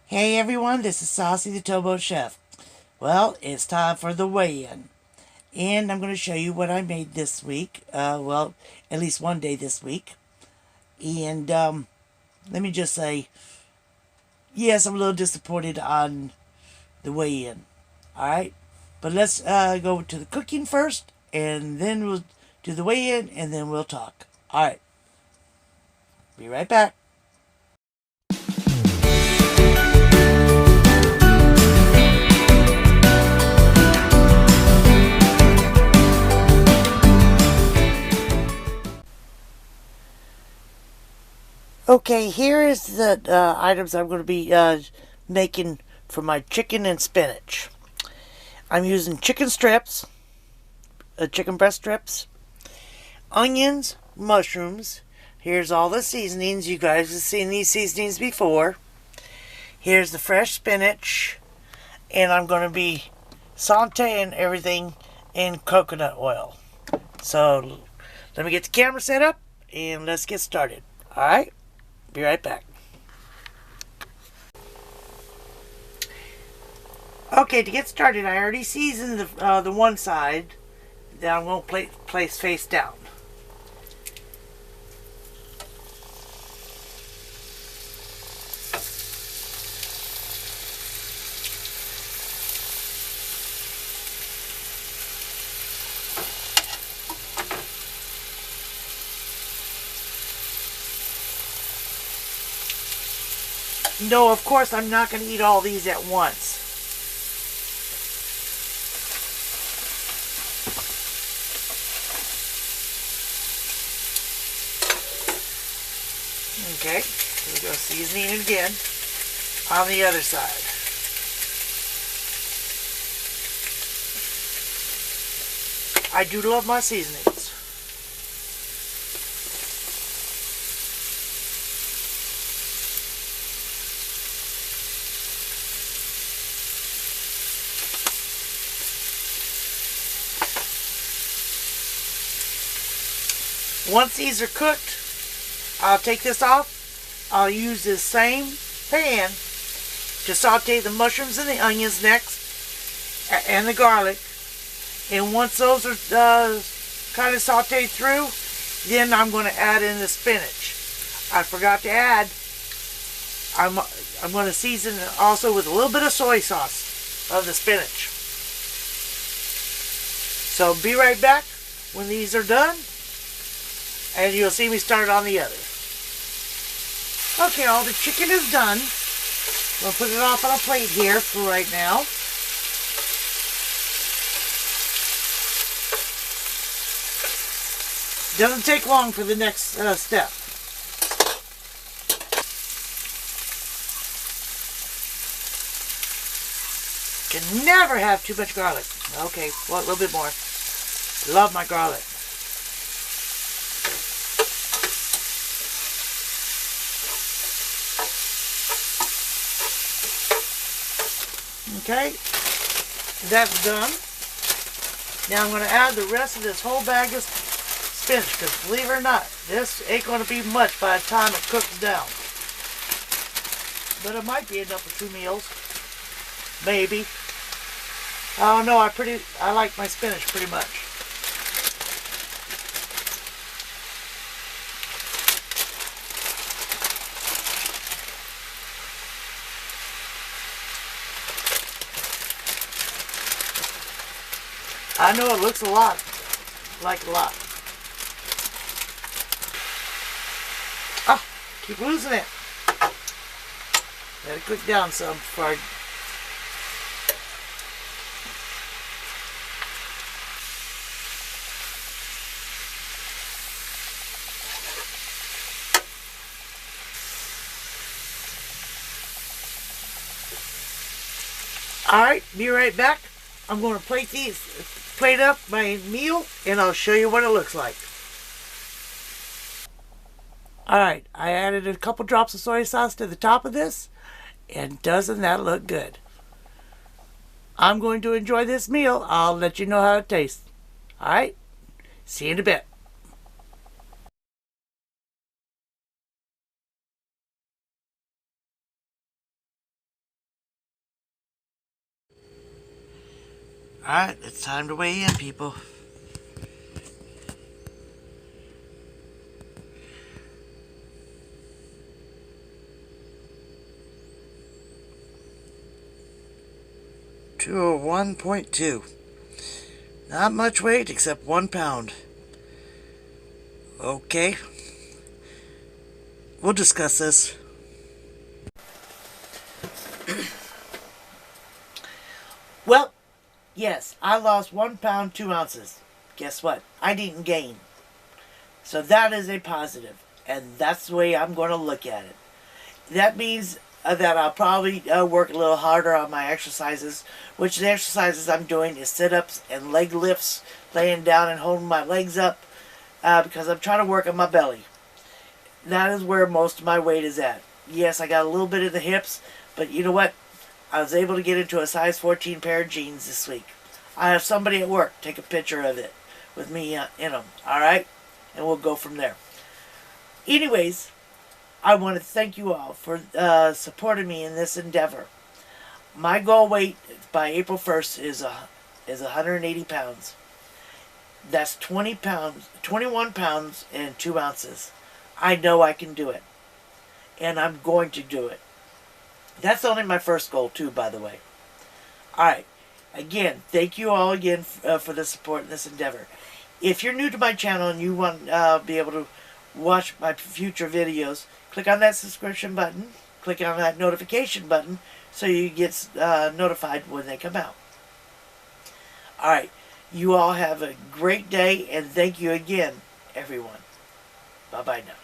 Hey everyone, this is Saucy the Towboat Chef. Well, it's time for the weigh-in. And I'm going to show you what I made this week. Well, at least one day this week. And let me just say, yes, I'm a little disappointed on the weigh-in. Alright? But let's go to the cooking first, and then we'll do the weigh-in, and then we'll talk. Alright. Be right back. Okay, here is the items I'm going to be making for my chicken and spinach. I'm using chicken strips, chicken breast strips, onions, mushrooms. Here's all the seasonings. You guys have seen these seasonings before. Here's the fresh spinach, and I'm going to be sauteing everything in coconut oil. So let me get the camera set up and let's get started. Alright? Be right back. Okay, to get started, I already seasoned the one side. Now I'm going to place face down. No, of course, I'm not going to eat all these at once. Okay, here we go, seasoning it again on the other side. I do love my seasonings. Once these are cooked, I'll take this off. I'll use this same pan to saute the mushrooms and the onions next, and the garlic. And once those are kind of sauteed through, then I'm going to add in the spinach. I forgot to add, I'm going to season it also with a little bit of soy sauce of the spinach. So be right back when these are done, and you'll see me start on the other. Okay, all the chicken is done. We'll put it off on a plate here for right now. Doesn't take long for the next step. Can never have too much garlic. Okay, well, a little bit more. Love my garlic. Okay, that's done. Now I'm going to add the rest of this whole bag of spinach, because believe it or not, this ain't going to be much by the time it cooks down. But it might be enough for 2 meals. Maybe. I don't know, I like my spinach pretty much. I know it looks a lot, like a lot. Ah, keep losing it. Gotta cook down some before I... Alright, be right back. I'm going to plate up my meal, and I'll show you what it looks like. Alright, I added a couple drops of soy sauce to the top of this, and doesn't that look good? I'm going to enjoy this meal. I'll let you know how it tastes. Alright, see you in a bit. Alright, it's time to weigh in, people. To 1.2. Not much weight except 1 pound. Okay. We'll discuss this. Well, yes, I lost 1 pound 2 ounces. Guess what? I didn't gain. So that is a positive, and that's the way I'm going to look at it. That means that I'll probably work a little harder on my exercises, which the exercises I'm doing is sit-ups and leg lifts, laying down and holding my legs up, because I'm trying to work on my belly. That is where most of my weight is at. Yes, I got a little bit in the hips, but you know what? I was able to get into a size 14 pair of jeans this week. I have somebody at work take a picture of it with me in them, alright? And we'll go from there. Anyways, I want to thank you all for supporting me in this endeavor. My goal weight by April 1st is 180 pounds. That's 21 pounds and 2 ounces. I know I can do it. And I'm going to do it. That's only my first goal too, by the way. Alright. Again, thank you all again for the support in this endeavor. If you're new to my channel and you want to be able to watch my future videos, click on that subscription button. Click on that notification button so you get notified when they come out. Alright. You all have a great day, and thank you again, everyone. Bye-bye now.